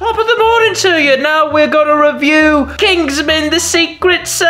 Top of the morning to you. Now we're gonna review Kingsman: The Secret Service.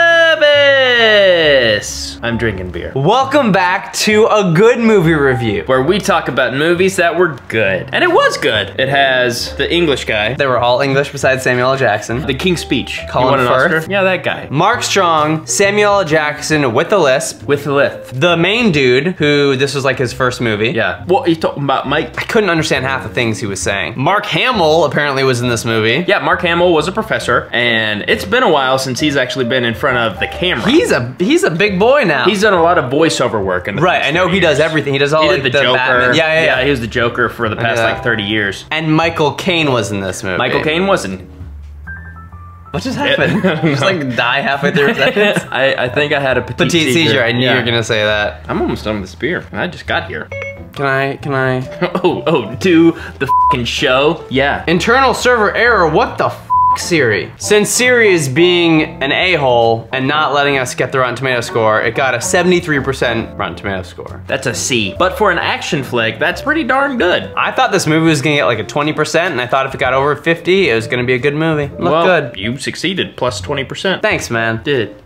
I'm drinking beer. Welcome back to a good movie review, where we talk about movies that were good. And it was good. It has the English guy. They were all English besides Samuel L. Jackson. The King's Speech. Colin Firth. Yeah, that guy. Mark Strong, Samuel L. Jackson with the lisp. With the lisp. The main dude, who this was like his first movie. Yeah. What are you talking about, Mike? I couldn't understand half the things he was saying. Mark Hamill apparently was in this movie. Yeah, Mark Hamill was a professor, and it's been a while since he's actually been in front of the camera. He's a big boy now. He's done a lot of voiceover work. In the right, I know he does everything. He does all like, the Joker. Batman. Yeah, he was the Joker for the past like 30 years. And Michael Caine was in this movie. Michael Caine wasn't. What just happened? Just like die halfway through a second? I think I had a petite seizure. I knew you were gonna say that. I'm almost done with this beer. I just got here. Can I? oh, do the f***ing show? Yeah. Internal server error, what the f***, Siri? Since Siri is being an a-hole and not letting us get the Rotten Tomato score, it got a 73% Rotten Tomato score. That's a C. But for an action flick, that's pretty darn good. I thought this movie was gonna get like a 20%, and I thought if it got over 50, it was gonna be a good movie. Looked good. You succeeded, plus 20%. Thanks, man. Did.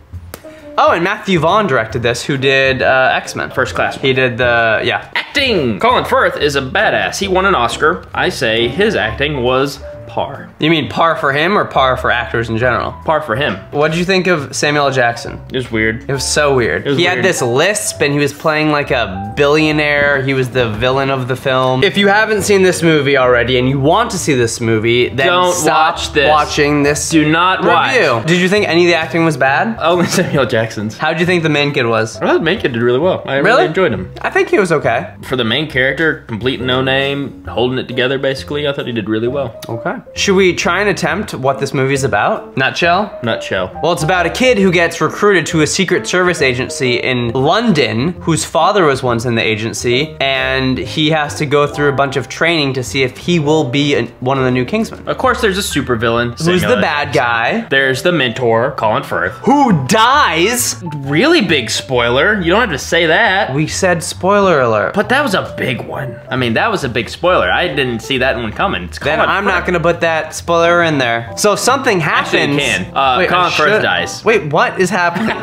Oh, and Matthew Vaughn directed this, who did X-Men. First Class. He did the, yeah. Acting! Colin Firth is a badass. He won an Oscar. I say his acting was par. You mean par for him or par for actors in general? Par for him. What did you think of Samuel L. Jackson? It was weird. It was so weird. He had this lisp and he was playing like a billionaire. He was the villain of the film. If you haven't seen this movie already and you want to see this movie, then don't stop watch this. Watching this Do not review. watch. Did you think any of the acting was bad? Only Samuel L. Jackson's. How'd you think the main kid was? Well, the main kid did really well. I really enjoyed him. I think he was okay. For the main character, complete no name, holding it together basically, I thought he did really well. Okay. Should we try and attempt what this movie's about? Nutshell? Nutshell. Well, it's about a kid who gets recruited to a secret service agency in London, whose father was once in the agency, and he has to go through a bunch of training to see if he will be one of the new Kingsmen. Of course, there's a supervillain. Who's the bad guy? There's the mentor, Colin Firth. Who dies? Really big spoiler. You don't have to say that. We said spoiler alert. But that was a big one. I mean, that was a big spoiler. I didn't see that one coming. It's then I'm not gonna put that spoiler in there. So something happens. Actually, you can. Colin Firth dies. Wait, what is happening?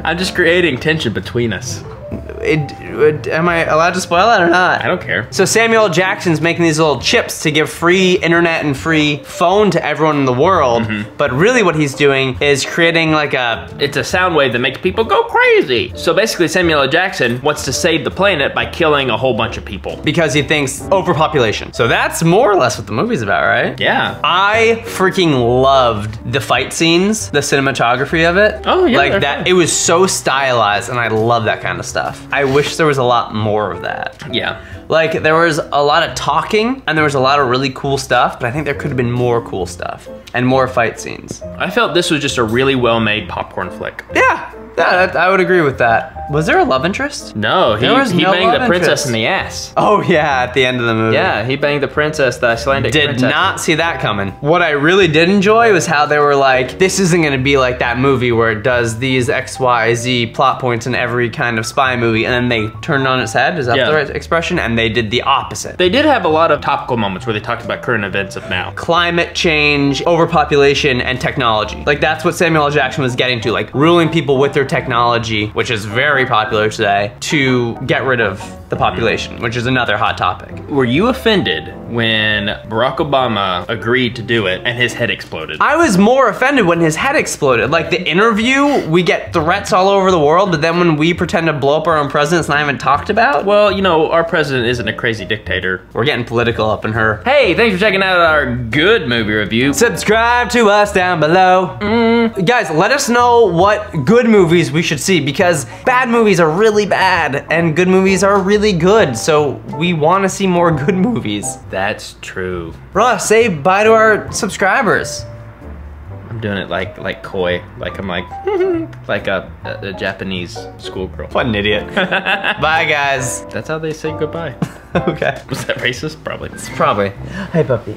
I'm just creating tension between us. Am I allowed to spoil that or not? I don't care. So Samuel L. Jackson's making these little chips to give free internet and free phone to everyone in the world, but really what he's doing is creating like it's a sound wave that makes people go crazy. So basically Samuel L. Jackson wants to save the planet by killing a whole bunch of people. Because he thinks overpopulation. So that's more or less what the movie's about, right? Yeah. I freaking loved the fight scenes, the cinematography of it. Oh yeah. Like that, it was so stylized and I love that kind of stuff. I wish there was a lot more of that. Yeah. Like there was a lot of talking and there was a lot of really cool stuff, but I think there could have been more cool stuff and more fight scenes. I felt this was just a really well-made popcorn flick. Yeah, I would agree with that. Was there a love interest? No, he banged the princess in the ass. Oh yeah, at the end of the movie. Yeah, he banged the princess, the Icelandic princess. Did not see that coming. What I really did enjoy was how they were like, this isn't gonna be like that movie where it does these X, Y, Z plot points in every kind of spy movie and then they turn it on its head, is that the right expression? And they did the opposite. They did have a lot of topical moments where they talked about current events of now. Climate change, overpopulation, and technology. Like that's what Samuel L. Jackson was getting to, like ruling people with their technology, which is very popular today, to get rid of the population, which is another hot topic. Were you offended when Barack Obama agreed to do it and his head exploded? I was more offended when his head exploded. Like the interview, we get threats all over the world, but then when we pretend to blow up our own president, it's not even talked about. Well, you know, our president isn't a crazy dictator. We're getting political up in her. Hey, thanks for checking out our good movie review. Subscribe to us down below. Guys, let us know what good movies we should see because bad movies are really bad and good movies are really good, so we want to see more good movies. That's true. Ross, say bye to our subscribers. I'm doing it like coy, like I'm like like a Japanese schoolgirl. What an idiot. Bye guys. That's how they say goodbye. Okay. Was that racist? Probably. It's probably. Hey puppy.